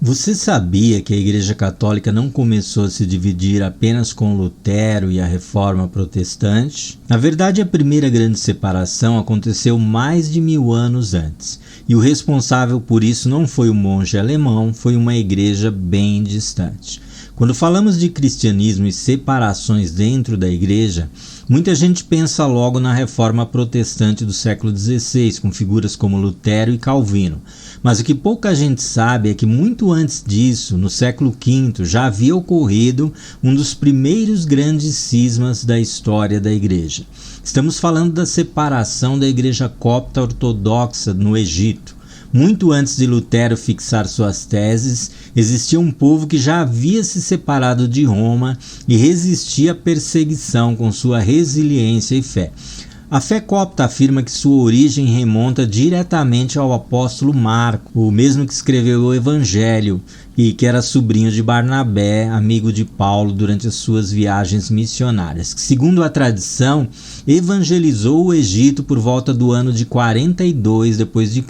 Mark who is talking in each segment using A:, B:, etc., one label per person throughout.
A: Você sabia que a Igreja Católica não começou a se dividir apenas com Lutero e a Reforma Protestante? Na verdade, a primeira grande separação aconteceu mais de 1000 anos antes, e o responsável por isso não foi o monge alemão, foi uma igreja bem distante. Quando falamos de cristianismo e separações dentro da igreja, muita gente pensa logo na Reforma Protestante do século XVI, com figuras como Lutero e Calvino. Mas o que pouca gente sabe é que muito antes disso, no século V, já havia ocorrido um dos primeiros grandes cismas da história da igreja. Estamos falando da separação da igreja copta ortodoxa no Egito. Muito antes de Lutero fixar suas teses, existia um povo que já havia se separado de Roma e resistia à perseguição com sua resiliência e fé. A fé copta afirma que sua origem remonta diretamente ao apóstolo Marco, o mesmo que escreveu o Evangelho e que era sobrinho de Barnabé, amigo de Paulo durante as suas viagens missionárias, que, segundo a tradição, evangelizou o Egito por volta do ano de 42 d.C.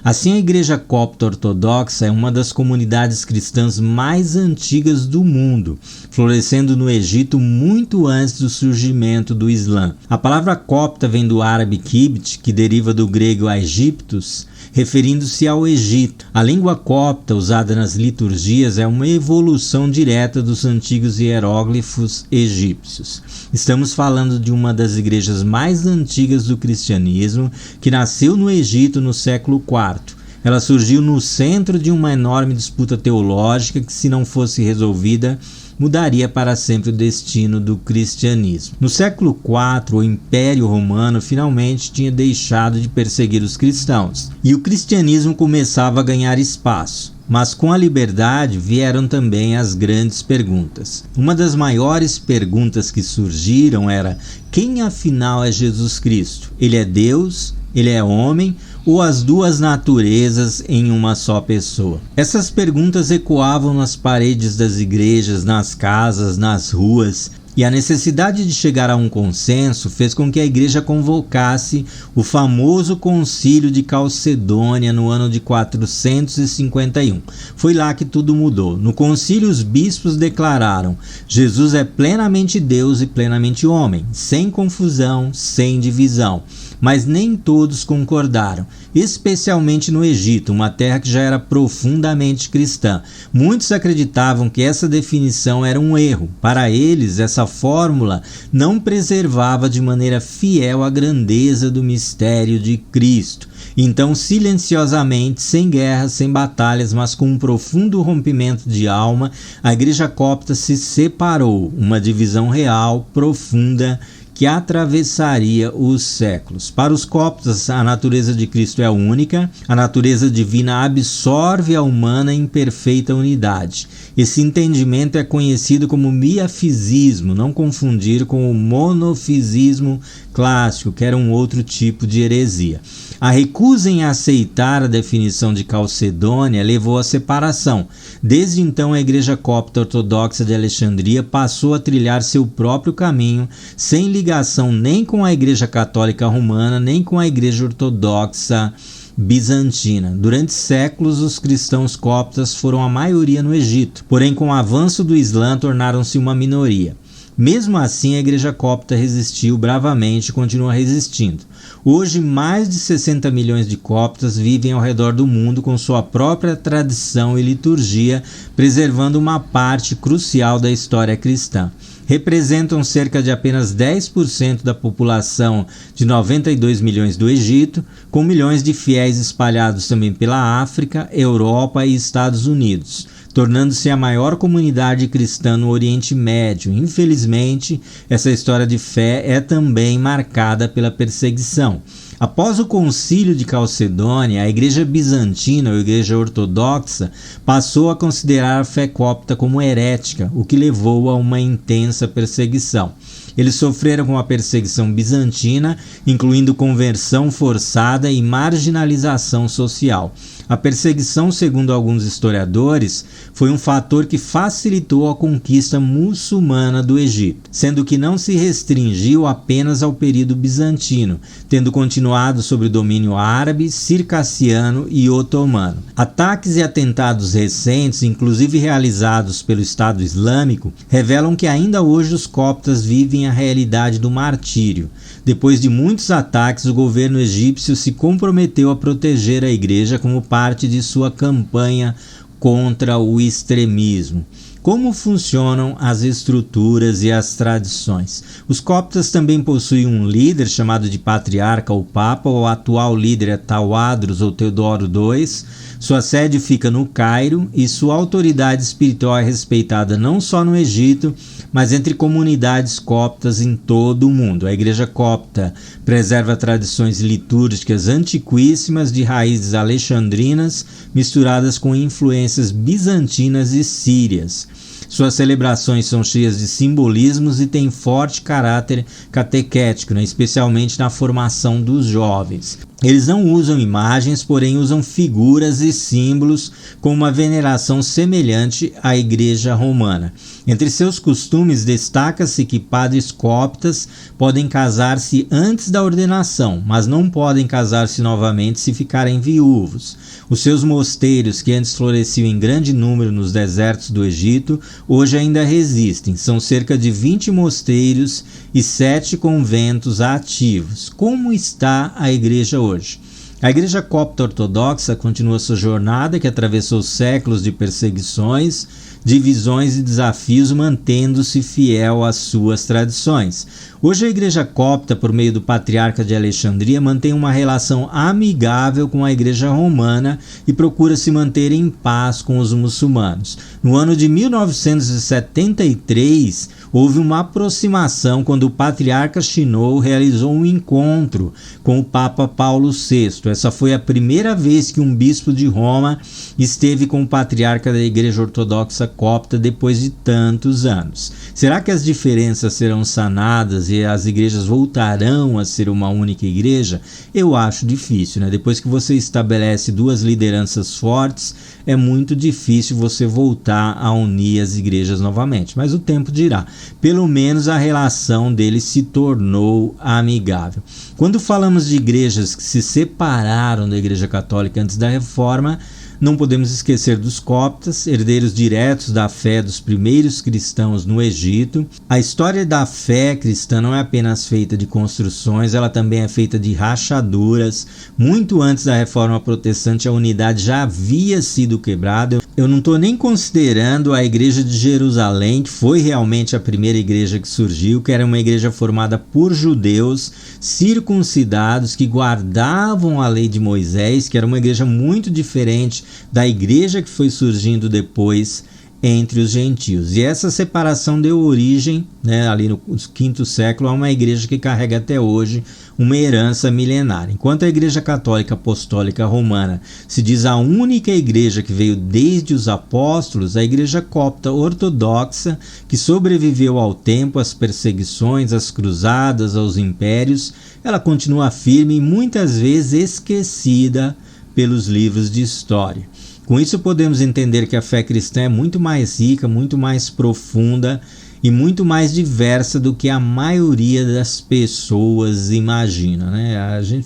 A: Assim, a Igreja Copta Ortodoxa é uma das comunidades cristãs mais antigas do mundo, florescendo no Egito muito antes do surgimento do Islã. A palavra copta vem do árabe kibt, que deriva do grego Aegyptus, referindo-se ao Egito. A língua copta, usada nas liturgias, é uma evolução direta dos antigos hieróglifos egípcios. Estamos falando de uma das igrejas mais antigas do cristianismo, que nasceu no Egito no século IV. Ela surgiu no centro de uma enorme disputa teológica que, se não fosse resolvida, mudaria para sempre o destino do cristianismo. No século IV, o Império Romano finalmente tinha deixado de perseguir os cristãos, e o cristianismo começava a ganhar espaço. Mas com a liberdade vieram também as grandes perguntas. Uma das maiores perguntas que surgiram era: quem afinal é Jesus Cristo? Ele é Deus? Ele é homem? Ou as duas naturezas em uma só pessoa? Essas perguntas ecoavam nas paredes das igrejas, nas casas, nas ruas, e a necessidade de chegar a um consenso fez com que a igreja convocasse o famoso Concílio de Calcedônia no ano de 451. Foi lá que tudo mudou. No concílio, os bispos declararam: Jesus é plenamente Deus e plenamente homem, sem confusão, sem divisão. Mas nem todos concordaram, especialmente no Egito, uma terra que já era profundamente cristã. Muitos acreditavam que essa definição era um erro. Para eles, essa fórmula não preservava de maneira fiel a grandeza do mistério de Cristo. Então, silenciosamente, sem guerras, sem batalhas, mas com um profundo rompimento de alma, a igreja copta se separou, uma divisão real, profunda, que atravessaria os séculos. Para os coptas, a natureza de Cristo é única, a natureza divina absorve a humana em perfeita unidade. Esse entendimento é conhecido como miafisismo, não confundir com o monofisismo clássico, que era um outro tipo de heresia. A recusa em aceitar a definição de Calcedônia levou à separação. Desde então, a Igreja Copta Ortodoxa de Alexandria passou a trilhar seu próprio caminho, sem ligação nem com a Igreja Católica Romana, nem com a Igreja Ortodoxa Bizantina. Durante séculos, os cristãos coptas foram a maioria no Egito, porém, com o avanço do Islã, tornaram-se uma minoria. Mesmo assim, a Igreja Copta resistiu bravamente e continua resistindo. Hoje, mais de 60 milhões de coptas vivem ao redor do mundo com sua própria tradição e liturgia, preservando uma parte crucial da história cristã. Representam cerca de apenas 10% da população de 92 milhões do Egito, com milhões de fiéis espalhados também pela África, Europa e Estados Unidos, tornando-se a maior comunidade cristã no Oriente Médio. Infelizmente, essa história de fé é também marcada pela perseguição. Após o Concílio de Calcedônia, a Igreja Bizantina ou Igreja Ortodoxa passou a considerar a fé copta como herética, o que levou a uma intensa perseguição. Eles sofreram com a perseguição bizantina, incluindo conversão forçada e marginalização social. A perseguição, segundo alguns historiadores, foi um fator que facilitou a conquista muçulmana do Egito, sendo que não se restringiu apenas ao período bizantino, tendo continuado sob o domínio árabe, circassiano e otomano. Ataques e atentados recentes, inclusive realizados pelo Estado Islâmico, revelam que ainda hoje os coptas vivem a realidade do martírio. Depois de muitos ataques, o governo egípcio se comprometeu a proteger a igreja como parte de sua campanha contra o extremismo. Como funcionam as estruturas e as tradições? Os coptas também possuem um líder chamado de patriarca ou papa. O atual líder é Tawadros ou Teodoro II. Sua sede fica no Cairo e sua autoridade espiritual é respeitada não só no Egito, mas entre comunidades coptas em todo o mundo. A igreja copta preserva tradições litúrgicas antiquíssimas de raízes alexandrinas misturadas com influências bizantinas e sírias. Suas celebrações são cheias de simbolismos e têm forte caráter catequético, especialmente na formação dos jovens. Eles não usam imagens, porém usam figuras e símbolos com uma veneração semelhante à Igreja Romana. Entre seus costumes destaca-se que padres coptas podem casar-se antes da ordenação, mas não podem casar-se novamente se ficarem viúvos. Os seus mosteiros, que antes floresciam em grande número nos desertos do Egito, hoje ainda resistem. São cerca de 20 mosteiros e 7 conventos ativos. Como está a igreja hoje? A Igreja Copta Ortodoxa continua sua jornada, que atravessou séculos de perseguições, divisões e desafios, mantendo-se fiel às suas tradições. Hoje a Igreja Copta, por meio do Patriarca de Alexandria, mantém uma relação amigável com a Igreja Romana e procura se manter em paz com os muçulmanos. No ano de 1973, houve uma aproximação quando o Patriarca Chinô realizou um encontro com o Papa Paulo VI. Essa foi a primeira vez que um bispo de Roma esteve com o Patriarca da Igreja Ortodoxa Copta depois de tantos anos. Será que as diferenças serão sanadas e as igrejas voltarão a ser uma única igreja? Eu acho difícil, Depois que você estabelece duas lideranças fortes, é muito difícil você voltar a unir as igrejas novamente, mas o tempo dirá. Pelo menos a relação deles se tornou amigável. Quando falamos de igrejas que se separaram da Igreja Católica antes da Reforma, não podemos esquecer dos coptas, herdeiros diretos da fé dos primeiros cristãos no Egito. A história da fé cristã não é apenas feita de construções, ela também é feita de rachaduras. Muito antes da Reforma Protestante, a unidade já havia sido quebrada. Eu não estou nem considerando a Igreja de Jerusalém, que foi realmente a primeira igreja que surgiu, que era uma igreja formada por judeus circuncidados que guardavam a lei de Moisés, que era uma igreja muito diferente da igreja que foi surgindo depois entre os gentios. E essa separação deu origem, ali no quinto século, a uma igreja que carrega até hoje uma herança milenária. Enquanto a Igreja Católica Apostólica Romana se diz a única igreja que veio desde os apóstolos, a Igreja Copta Ortodoxa, que sobreviveu ao tempo, às perseguições, às cruzadas, aos impérios, ela continua firme e muitas vezes esquecida pelos livros de história. Com isso podemos entender que a fé cristã é muito mais rica, muito mais profunda e muito mais diversa do que a maioria das pessoas imagina.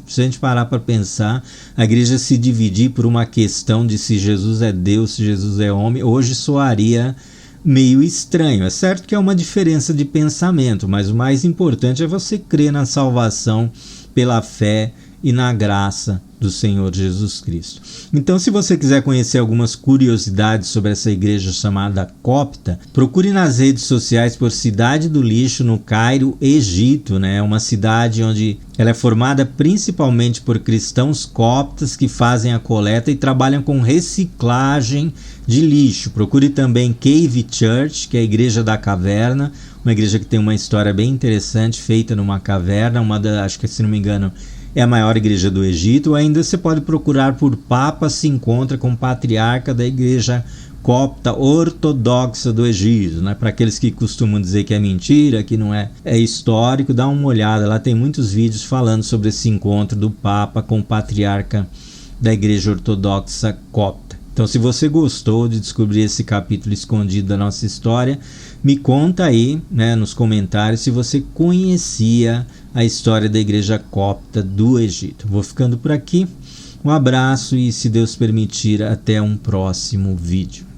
A: Se a gente parar para pensar, a igreja se dividir por uma questão de se Jesus é Deus, se Jesus é homem, hoje soaria meio estranho. É certo que é uma diferença de pensamento, mas o mais importante é você crer na salvação pela fé e na graça do Senhor Jesus Cristo. Então, se você quiser conhecer algumas curiosidades sobre essa igreja chamada Copta, procure nas redes sociais por Cidade do Lixo, no Cairo, Egito. É uma cidade onde ela é formada principalmente por cristãos coptas que fazem a coleta e trabalham com reciclagem de lixo. Procure também Cave Church, que é a Igreja da Caverna, uma igreja que tem uma história bem interessante, feita numa caverna, acho que, se não me engano, é a maior igreja do Egito. Ainda você pode procurar por Papa se encontra com o patriarca da Igreja Copta Ortodoxa do Egito. Para aqueles que costumam dizer que é mentira, que não é histórico, dá uma olhada. Lá tem muitos vídeos falando sobre esse encontro do Papa com o patriarca da Igreja Ortodoxa Copta. Então, se você gostou de descobrir esse capítulo escondido da nossa história, me conta aí, né, nos comentários se você conhecia a história da Igreja Copta do Egito. Vou ficando por aqui. Um abraço e, se Deus permitir, até um próximo vídeo.